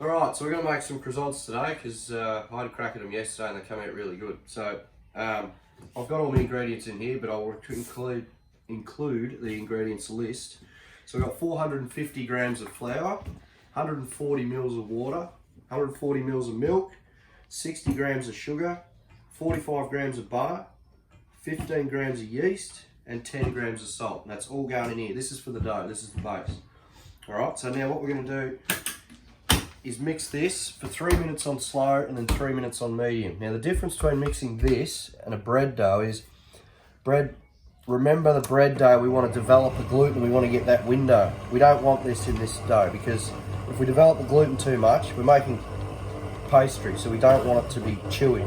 Alright, so we're going to make some croissants today because I had a crack at them yesterday and they came out really good. So I've got all the ingredients in here, but I'll include the ingredients list. So we've got 450 grams of flour, 140 mils of water, 140 mils of milk, 60 grams of sugar, 45 grams of butter, 15 grams of yeast, and 10 grams of salt. And that's all going in here. This is for the dough, this is the base. Alright, so now what we're going to do is mix this for 3 minutes on slow and then 3 minutes on medium. Now the difference between mixing this and a bread dough is remember the bread dough, we want to develop the gluten, we want to get that window. We don't want this in this dough because if we develop the gluten too much, we're making pastry, so we don't want it to be chewy.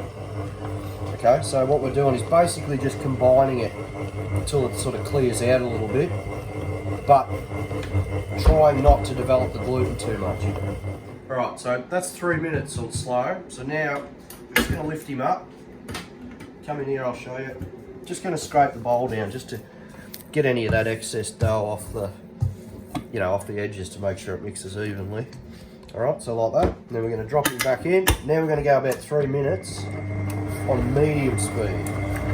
Okay, so what we're doing is basically just combining it until it sort of clears out a little bit, but trying not to develop the gluten too much. Alright, so that's 3 minutes on slow. So now I'm just going to lift him up. Come in here, I'll show you. Just going to scrape the bowl down just to get any of that excess dough off the, off the edges to make sure it mixes evenly. Alright, so like that. Then we're going to drop him back in. Now we're going to go about 3 minutes on medium speed.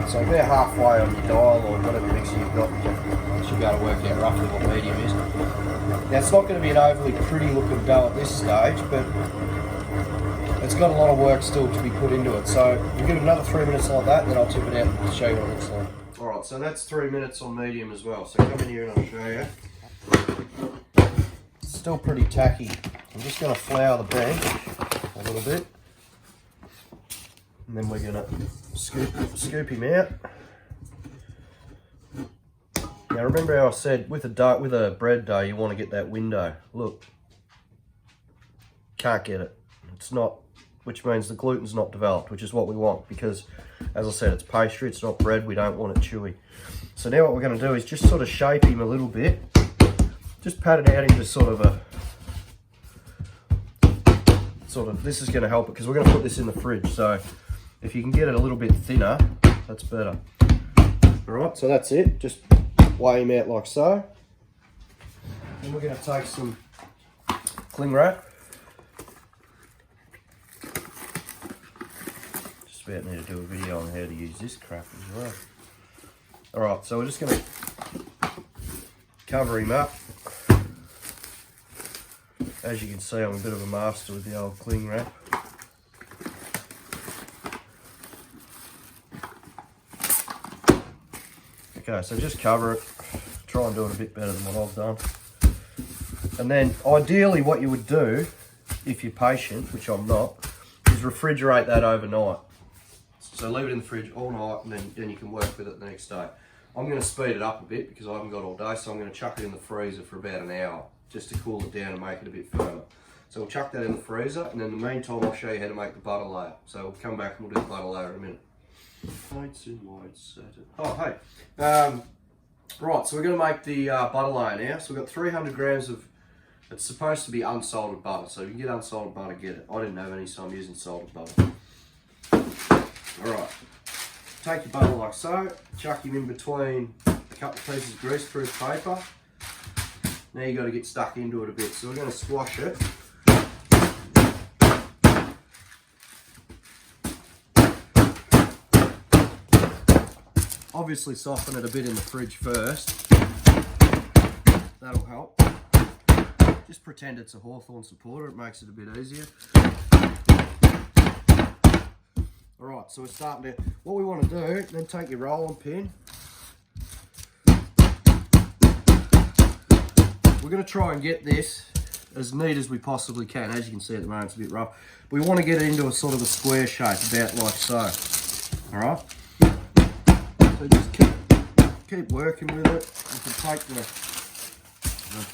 So about halfway on your dial or whatever mixer you've got, you should be able to work out roughly what medium is. Now it's not going to be an overly pretty looking dough at this stage, but it's got a lot of work still to be put into it. So we'll give it another 3 minutes like that, and then I'll tip it out and show you what it looks like. Alright, so that's 3 minutes on medium as well. So come in here and I'll show you. It's still pretty tacky. I'm just going to flour the bench a little bit. And then we're going to scoop him out. Now remember how I said with a bread dough you want to get that window. Look, can't get it. It's not, which means the gluten's not developed, which is what we want because, as I said, it's pastry, it's not bread, we don't want it chewy. So now what we're going to do is just sort of shape him a little bit. Just pat it out into sort of a, this is going to help it because we're going to put this in the fridge. So if you can get it a little bit thinner, that's better. Alright, so that's it. Just weigh him out like so. Then we're going to take some cling wrap. Just about need to do a video on how to use this crap as well. Alright, so we're just going to cover him up. As you can see, I'm a bit of a master with the old cling wrap. Okay, so just cover it, try and do it a bit better than what I've done. And then ideally what you would do, if you're patient, which I'm not, is refrigerate that overnight. So leave it in the fridge all night and then you can work with it the next day. I'm going to speed it up a bit because I haven't got all day, so I'm going to chuck it in the freezer for about an hour just to cool it down and make it a bit firmer. So we'll chuck that in the freezer and in the meantime I'll show you how to make the butter layer. So we'll come back and we'll do the butter layer in a minute. Oh, hey. Right, so we're going to make the butter layer now. So we've got 300 grams of, it's supposed to be unsalted butter. So if you can get unsalted butter, get it. I didn't have any, so I'm using salted butter. Alright, take your butter like so, chuck him in between a couple of pieces of greaseproof paper. Now you've got to get stuck into it a bit. So we're going to squash it. Obviously soften it a bit in the fridge first. That'll help. Just pretend it's a Hawthorn supporter, it makes it a bit easier. Alright, so we're starting to, what we want to do, then take your rolling pin. We're going to try and get this as neat as we possibly can. As you can see at the moment it's a bit rough. We want to get it into a sort of a square shape, about like so. Alright? So just keep working with it. You can take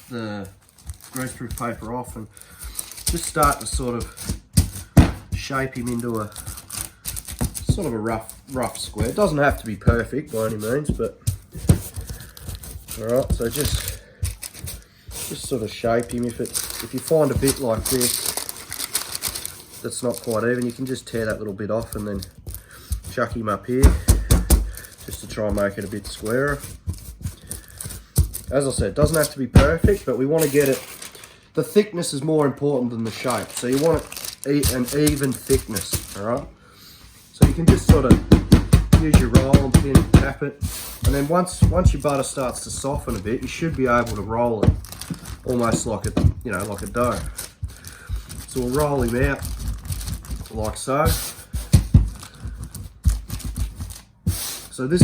the greaseproof paper off and just start to sort of shape him into a sort of a rough square. It doesn't have to be perfect by any means, but alright, so just sort of shape him. If you find a bit like this that's not quite even, you can just tear that little bit off and then chuck him up here just to try and make it a bit squarer. As I said, it doesn't have to be perfect, but we want to get it the thickness is more important than the shape. So you want an even thickness, all right? So you can just sort of use your rolling pin, tap it, and then once your butter starts to soften a bit, you should be able to roll it almost like a, you know, like a dough. So we'll roll him out like so. So this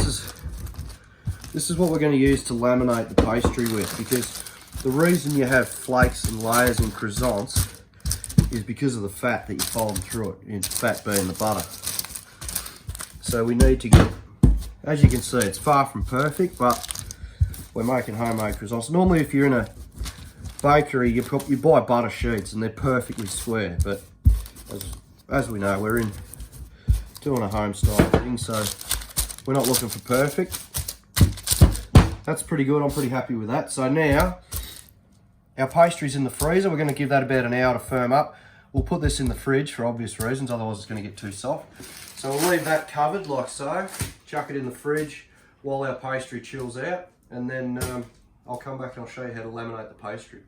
is what we're going to use to laminate the pastry with, because the reason you have flakes and layers in croissants is because of the fat that you're folding through it, and fat being the butter. So we need to get, as you can see, it's far from perfect, but we're making homemade croissants. Normally if you're in a bakery, you buy butter sheets and they're perfectly square, but as we know, we're doing a home style thing, so we're not looking for perfect. That's pretty good, I'm pretty happy with that. So now, our pastry's in the freezer. We're going to give that about an hour to firm up. We'll put this in the fridge for obvious reasons, otherwise it's going to get too soft. So we'll leave that covered like so, chuck it in the fridge while our pastry chills out, and then I'll come back and I'll show you how to laminate the pastry.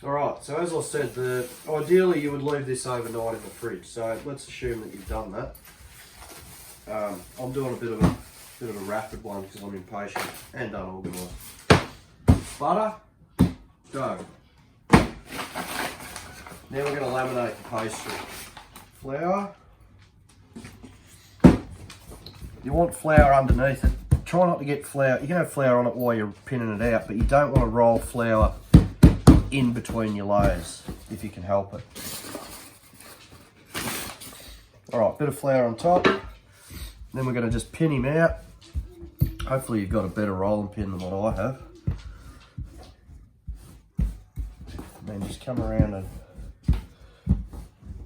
Alright, so as I said, ideally you would leave this overnight in the fridge, so let's assume that you've done that. I'm doing a bit of a rapid one because I'm impatient and unorganised. Butter, dough. Now we're going to laminate the pastry. Flour. You want flour underneath it. Try not to get flour. You can have flour on it while you're pinning it out, but you don't want to roll flour in between your layers if you can help it. Alright, bit of flour on top. Then we're going to just pin him out. Hopefully you've got a better rolling pin than what I have. And then just come around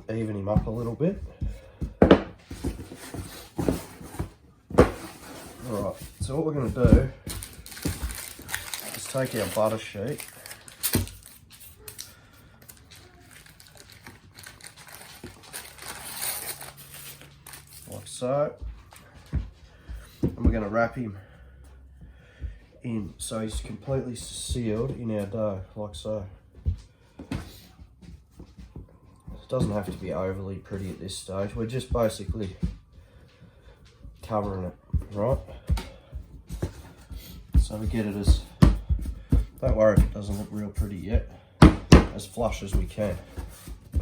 and even him up a little bit. Alright, so what we're going to do is take our butter sheet. Like so. And we're going to wrap him in so he's completely sealed in our dough, like so. It doesn't have to be overly pretty at this stage. We're just basically covering it, right? So we get it as, don't worry if it doesn't look real pretty yet, as flush as we can.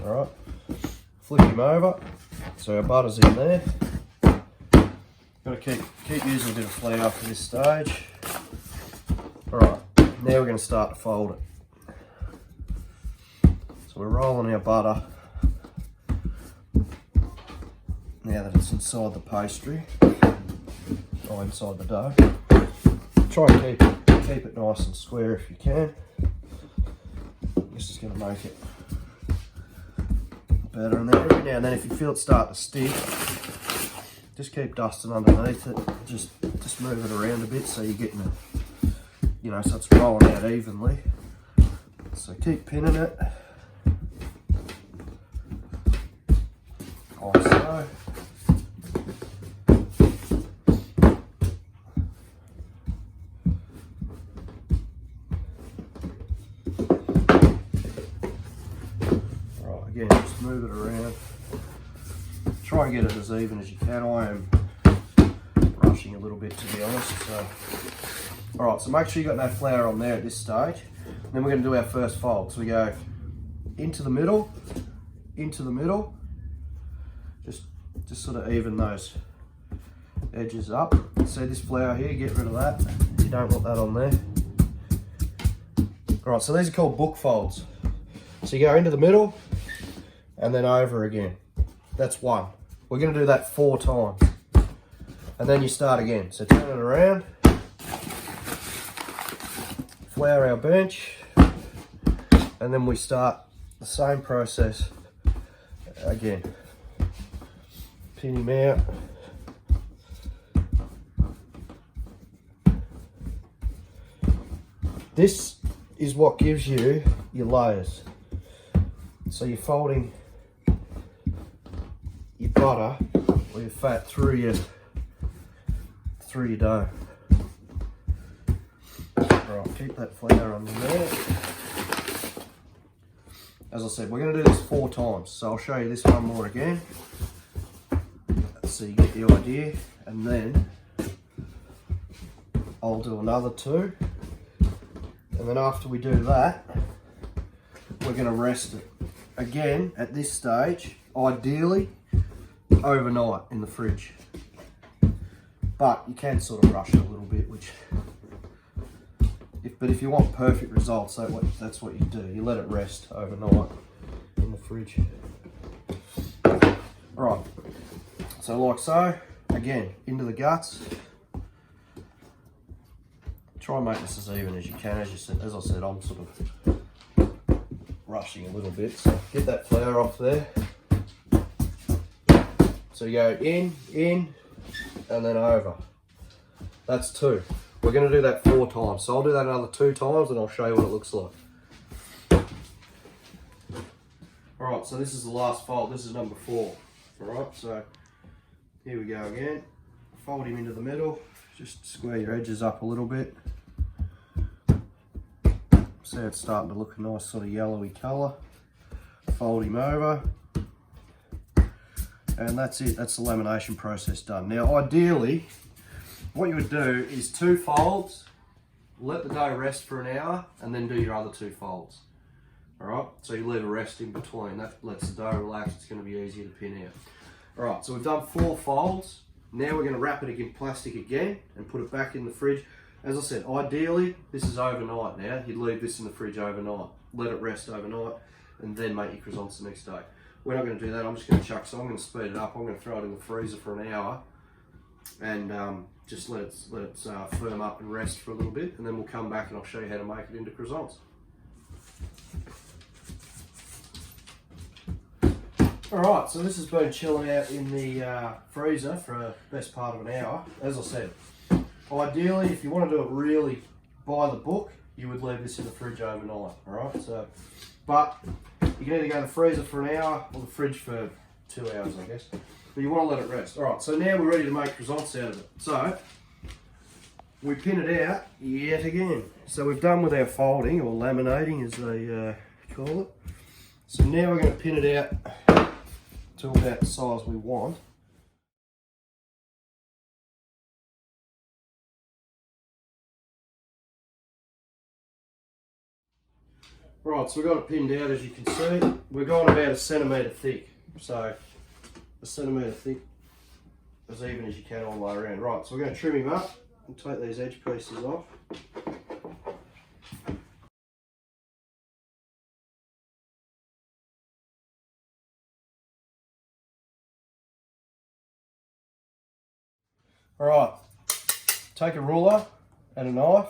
Alright, flip him over, so our butter's in there. Got to keep using a bit of flour for this stage. Alright, now we're going to start to fold it. So we're rolling our butter now that it's inside the pastry, or inside the dough. Try and keep it nice and square if you can. This is going to make it better. And then every now and then, if you feel it start to stick, just keep dusting underneath it. Just move it around a bit so you're getting it, you know, so it's rolling out evenly. So keep pinning it. Like so. Right, again, just move it around. Try and get it as even as you can. I am rushing a little bit, to be honest. So, all right, so make sure you got no flour on there at this stage. And then we're going to do our first fold. So we go into the middle, just sort of even those edges up. See this flour here? Get rid of that. You don't want that on there. All right, so these are called book folds. So you go into the middle and then over again. That's one. We're going to do that 4 times. And then you start again. So turn it around. Flour our bench. And then we start the same process again. Pin him out. This is what gives you your layers. So you're folding your butter or your fat through your dough. Right, keep that flour on there. as I said, we're going to do this 4 times. So I'll show you this one more again, so you get the idea, and then I'll do another 2, and then after we do that, we're going to rest it. Again, at this stage, ideally, overnight in the fridge. But you can sort of rush it a little bit, but if you want perfect results, that's what you do. You let it rest overnight in the fridge. Right, so like so, again, into the guts. Try and make this as even as you can. As I said, I'm sort of rushing a little bit, so get that flour off there. So you go in, and then over. That's 2. We're going to do that 4 times. So I'll do that another 2 times and I'll show you what it looks like. Alright, so this is the last fold. This is number 4. Alright, so here we go again. Fold him into the middle. Just square your edges up a little bit. See it's starting to look a nice sort of yellowy colour. Fold him over. And that's it, that's the lamination process done. Now ideally, what you would do is 2 folds, let the dough rest for an hour, and then do your other 2 folds. Alright, so you leave a rest in between, that lets the dough relax, it's going to be easier to pin out. Alright, so we've done 4 folds, now we're going to wrap it in plastic again, and put it back in the fridge. As I said, ideally, this is overnight now, you'd leave this in the fridge overnight, let it rest overnight, and then make your croissants the next day. We're not going to do that, I'm just going to chuck, so I'm going to speed it up, I'm going to throw it in the freezer for an hour, and just let it firm up and rest for a little bit, and then we'll come back and I'll show you how to make it into croissants. Alright, so this has been chilling out in the freezer for the best part of an hour. As I said, ideally, if you want to do it really by the book, you would leave this in the fridge overnight, alright? So, but you can either go in the freezer for an hour or the fridge for 2 hours, I guess. But you want to let it rest. Alright, so now we're ready to make croissants out of it. So, we pin it out yet again. So we've done with our folding, or laminating as they call it. So now we're going to pin it out to about the size we want. Right, so we've got it pinned out, as you can see. We're going about 1 centimetre thick. So 1 centimetre thick, as even as you can all the way around. Right, so we're going to trim him up and take these edge pieces off. Alright, take a ruler and a knife.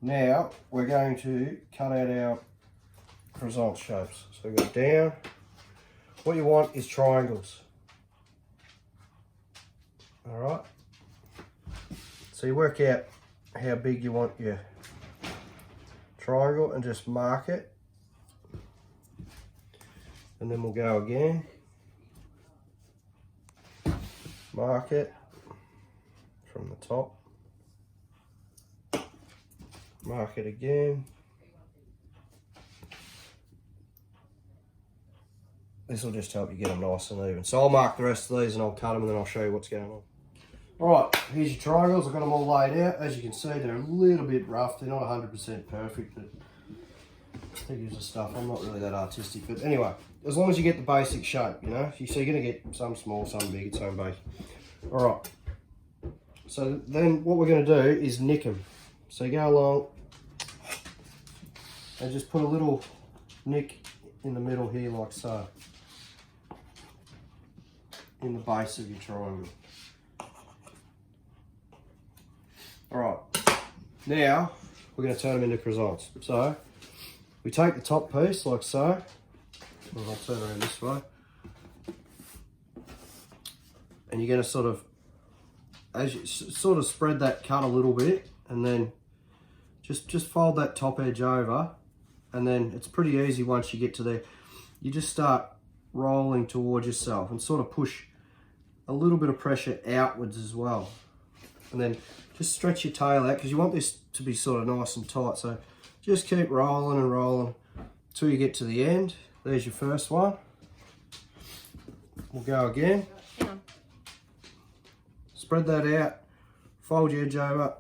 Now we're going to cut out our croissant shapes. So we go down. What you want is triangles. Alright. So you work out how big you want your triangle and just mark it. And then we'll go again. Mark it from the top. Mark it again. This will just help you get them nice and even. So I'll mark the rest of these and I'll cut them and then I'll show you what's going on. Alright, here's your triangles. I've got them all laid out. As you can see, they're a little bit rough. They're not 100% perfect, but figures of stuff. I'm not really that artistic. But anyway, as long as you get the basic shape, you know. So you're going to get some small, some big, some basic. Alright. So then what we're going to do is nick them. So you go along and just put a little nick in the middle here like so. In the base of your triangle. Alright, now we're going to turn them into croissants. So we take the top piece like so, and I'll turn around this way, and you're going to sort of, as you sort of spread that cut a little bit, and then just fold that top edge over, and then it's pretty easy once you get to there. You just start rolling towards yourself and sort of push a little bit of pressure outwards as well. And then just stretch your tail out because you want this to be sort of nice and tight. So just keep rolling and rolling till you get to the end. There's your first one. We'll go again. Hang on. Spread that out, fold your edge over.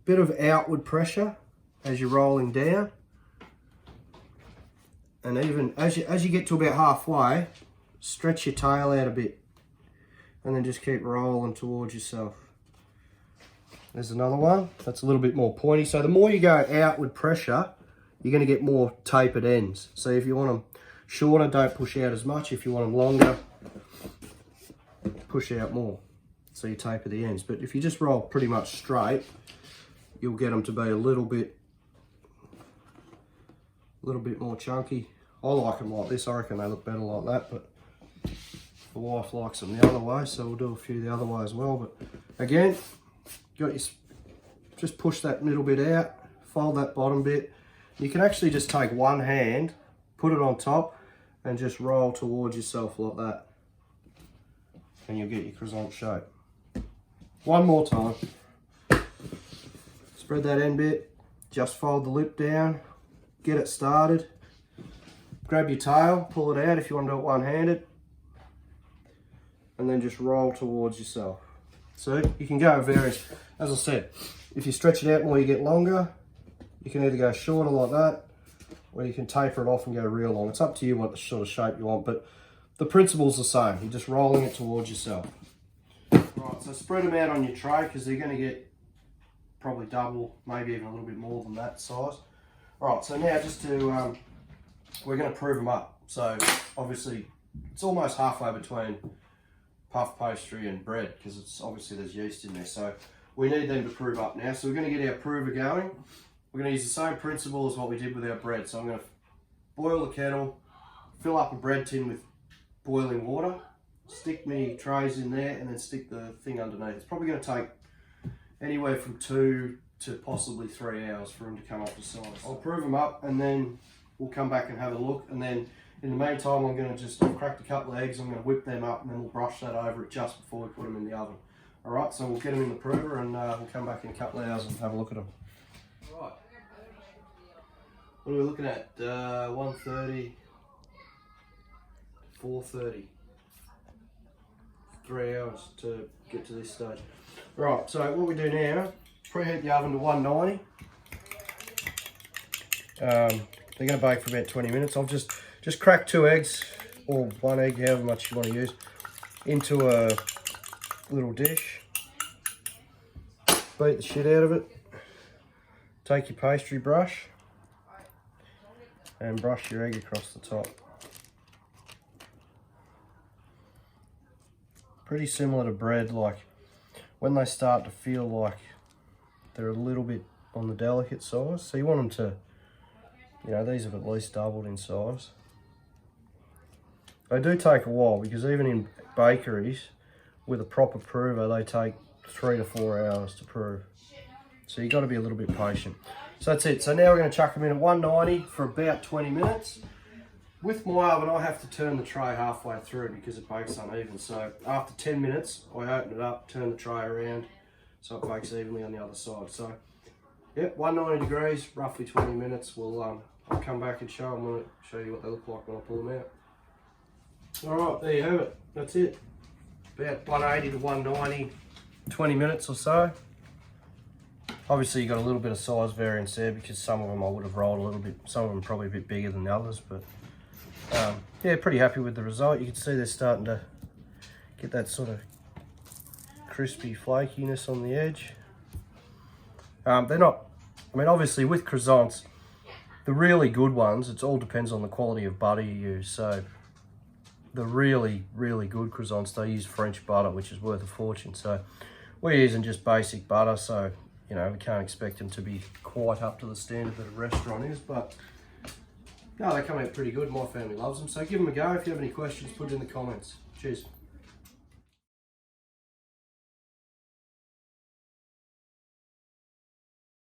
Bit of outward pressure as you're rolling down. And even as you get to about halfway, stretch your tail out a bit. And then just keep rolling towards yourself. There's another one that's a little bit more pointy. So the more you go outward pressure, you're going to get more tapered ends. So if you want them shorter, don't push out as much. If you want them longer, push out more. So you taper the ends. But if you just roll pretty much straight, you'll get them to be a little bit more chunky. I like them like this. I reckon they look better like that, but the wife likes them the other way, so we'll do a few the other way as well. But again, just push that middle bit out, fold that bottom bit. You can actually just take one hand, put it on top, and just roll towards yourself like that. And you'll get your croissant shape. One more time. Spread that end bit, just fold the lip down, get it started. Grab your tail, pull it out if you want to do it one-handed, and then just roll towards yourself. So you can go various, as I said, if you stretch it out more, you get longer. You can either go shorter like that, or you can taper it off and go real long. It's up to you what the sort of shape you want, but the principle's the same. You're just rolling it towards yourself. Right, so spread them out on your tray because they're going to get probably double, maybe even a little bit more than that size. All right, so now just to, we're going to prove them up. So obviously it's almost halfway between puff pastry and bread because it's obviously there's yeast in there. So we need them to prove up now. So we're going to get our prover going. We're going to use the same principle as what we did with our bread. So I'm going to boil the kettle, fill up a bread tin with boiling water, stick me trays in there, and then stick the thing underneath. It's probably going to take anywhere from 2 to possibly 3 hours for them to come up to size. I'll prove them up and then we'll come back and have a look. And then in the meantime, I'm going to just crack a couple of eggs. I'm going to whip them up and then we'll brush that over it just before we put them in the oven. All right, so we'll get them in the prover and we'll come back in a couple of hours and have a look at them. Right. What are we looking at? 1:30, 4:30. 3 hours to get to this stage. Right, so what we do now, preheat the oven to 190. They're going to bake for about 20 minutes. I've just cracked 2 eggs, or 1 egg, however much you want to use, into a little dish. Beat the shit out of it. Take your pastry brush and brush your egg across the top. Pretty similar to bread, like when they start to feel like they're a little bit on the delicate size. So you want them to, you know, these have at least doubled in size. They do take a while because even in bakeries with a proper prover, they take 3 to 4 hours to prove. So you've got to be a little bit patient. So that's it. So now we're going to chuck them in at 190 for about 20 minutes. With my oven, I have to turn the tray halfway through because it bakes uneven. So after 10 minutes, I open it up, turn the tray around so it bakes evenly on the other side. So, yep, 190 degrees, roughly 20 minutes. I'll come back and show you what they look like when I pull them out. All right, there you have it. That's it. About 180 to 190, 20 minutes or so. Obviously you got a little bit of size variance there because some of them I would have rolled a little bit, some of them probably a bit bigger than the others, but yeah, pretty happy with the result. You can see they're starting to get that sort of crispy flakiness on the edge. They're not, I mean obviously with croissants, the really good ones, it all depends on the quality of butter you use. So the really, really good croissants, they use French butter, which is worth a fortune. So we're using just basic butter, so you know, we can't expect them to be quite up to the standard that a restaurant is, but no, they come out pretty good. My family loves them, so give them a go. If you have any questions, put it in the comments. Cheers.